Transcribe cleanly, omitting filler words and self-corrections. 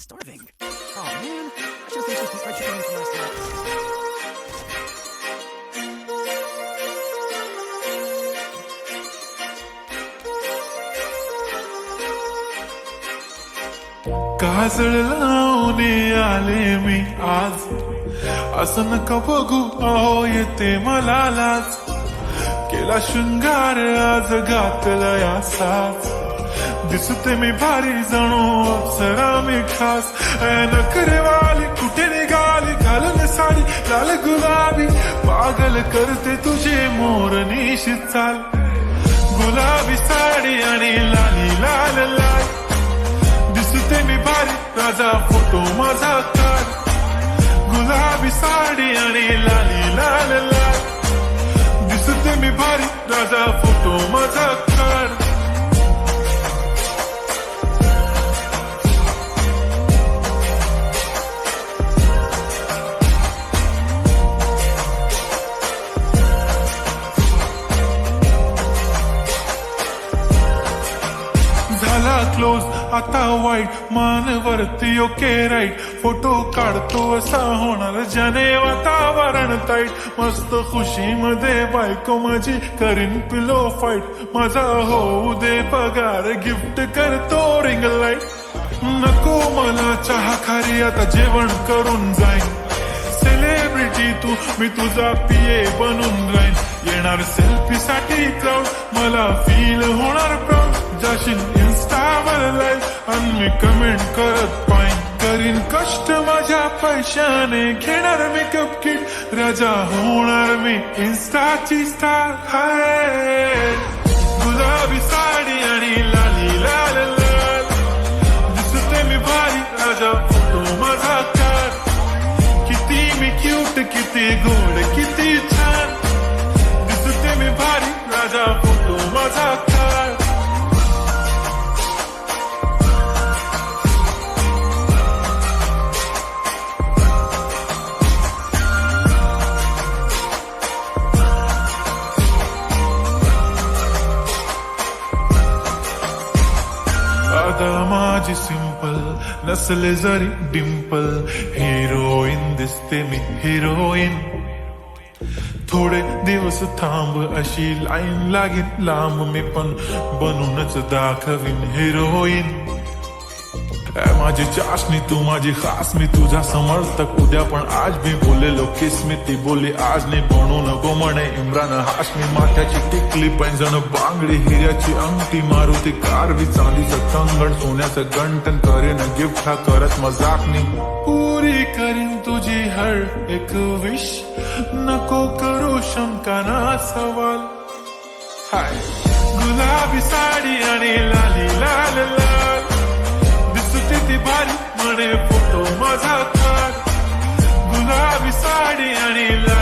Starving. Oh man, I just finished this fried chicken wings from last night. काजळ लावून आले मी आज, असं नका बघू अहो येते मला लाज. केला शृंगार आज घातला या साज, दिसते मी भारी जणू अप्सरा मी खास. नखरेवाली कुठे निघाली घालून साडी लाल गुलाबी, पागल करते तुझे मोरनीशी चाल. गुलाबी साडी आणि लाली लाल लाल, दिसते मी भारी राजा फोटो माझा काढ. गुलाबी साडी आणि लाली लाल लाल, दिसते मी भारी राजा फोटो माझा काढ. झाला क्लोज आता वाईट, मान वरती ओके राईट. फोटो काढतो असा होणार ज्याने वातावरण ताईट. मस्त खुशी मध्ये बायको माझी करीन पिलो फाईट. माझा होऊ दे पगार गिफ्ट करतो रिंग लाईट. नको मला चहा खारी आता जेवण करून जाईन. सेलिब्रिटी तू मी तुझा पिये बनून राहीन. येणार सेल्फी साठी क्राऊड मला फील होणार प्राऊड. जाशील इन्स्टावर लाईव्ह आणि मी कमेंट करत पाईन. करीन कष्ट माझ्या पैशाने घेणार मेकअप किट. राजा होणार मी इन्स्टाची स्टार. हाय गुलाबी साडी आणि लाली लाल लाल, दिसते मी भारी राजा फोटो माझा काढ. किती मी क्यूट किती गोड किती छान, दिसते मी भारी राजा फोटो माझा काढ. आता माझी सिंपल नसले जरी डिंपल, हिरोईन दिसते मी हिरोईन. थोडे दिवस थांब अशी लाईन लागेल लांब, मी पण बनूनच दाखवीन हिरोईन. माझी चाशनी तू माझी खास, मी तुझा समर्थक उद्या पण आज मी बोलेलो किस मी. ती बोली आज नाही बनू नको म्हणे इम्रान हाशमी. माथ्याची टिकली पैंजण बांगडी हिऱ्याची अंगठी, मारुती कारवी चांदीचं कंगण सोन्याचं गंटन. करेन गिफ्ट हा करत मजाकनी, पुरी करीन तुझी हर एक विश. नको करू शंका ना सवाल. हाय गुलाबी साडी आणि लाली लाल लाल, दिसते ती भारी म्हणे फोटो माझा काढ. गुलाबी साडी आणि लाल